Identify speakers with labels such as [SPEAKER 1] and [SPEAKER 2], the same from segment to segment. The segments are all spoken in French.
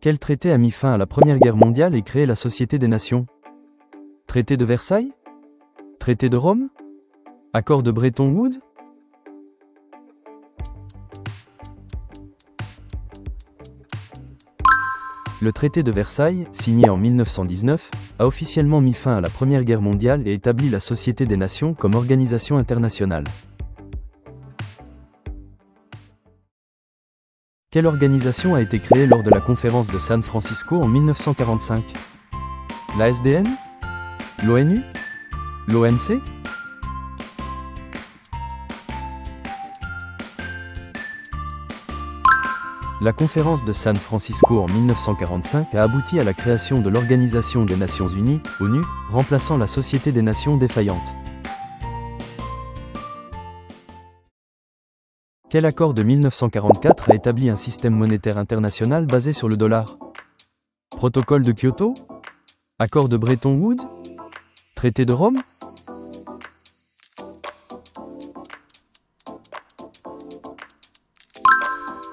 [SPEAKER 1] Quel traité a mis fin à la Première Guerre mondiale et créé la Société des Nations? Traité de Versailles? Traité de Rome? Accord de Bretton Woods? Le traité de Versailles, signé en 1919, a officiellement mis fin à la Première Guerre mondiale et établi la Société des Nations comme organisation internationale. Quelle organisation a été créée lors de la conférence de San Francisco en 1945? La SDN? L'ONU? L'OMC? La conférence de San Francisco en 1945 a abouti à la création de l'Organisation des Nations Unies, ONU, remplaçant la Société des Nations défaillante. Quel accord de 1944 a établi un système monétaire international basé sur le dollar? Protocole de Kyoto? Accord de Bretton Woods? Traité de Rome?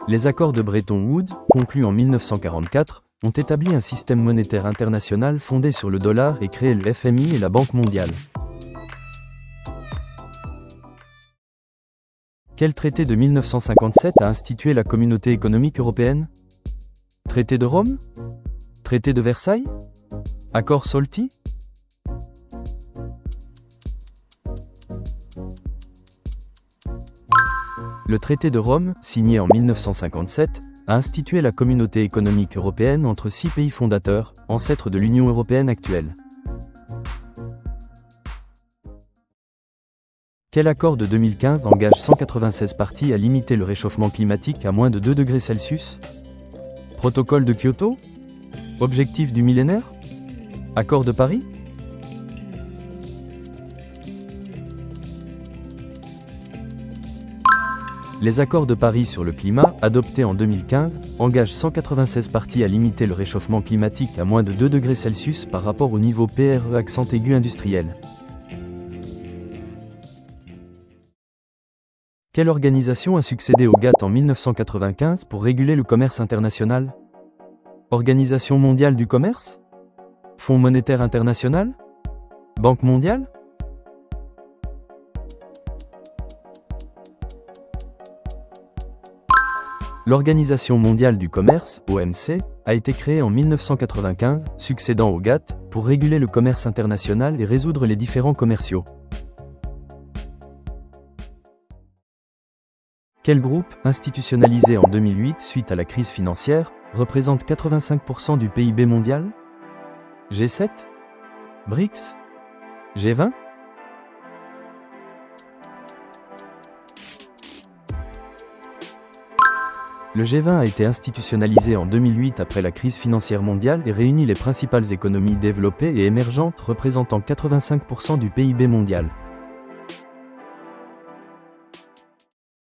[SPEAKER 1] Les accords de Bretton Woods, conclus en 1944, ont établi un système monétaire international fondé sur le dollar et créé le FMI et la Banque mondiale. Quel traité de 1957 a institué la Communauté économique européenne? Traité de Rome? Traité de Versailles? Accord Solti? Le traité de Rome, signé en 1957, a institué la Communauté économique européenne entre 6 pays fondateurs, ancêtres de l'Union européenne actuelle. Quel accord de 2015 engage 196 parties à limiter le réchauffement climatique à moins de 2 degrés Celsius? Protocole de Kyoto? Objectif du millénaire? Accord de Paris? Les accords de Paris sur le climat, adoptés en 2015, engagent 196 parties à limiter le réchauffement climatique à moins de 2 degrés Celsius par rapport au niveau PRE accent aigu industriel. Quelle organisation a succédé au GATT en 1995 pour réguler le commerce international? Organisation mondiale du commerce? Fonds monétaire international? Banque mondiale? L'Organisation mondiale du commerce, OMC, a été créée en 1995, succédant au GATT, pour réguler le commerce international et résoudre les différends commerciaux. Quel groupe, institutionnalisé en 2008 suite à la crise financière, représente 85% du PIB mondial? G7? BRICS? G20? Le G20 a été institutionnalisé en 2008 après la crise financière mondiale et réunit les principales économies développées et émergentes représentant 85% du PIB mondial.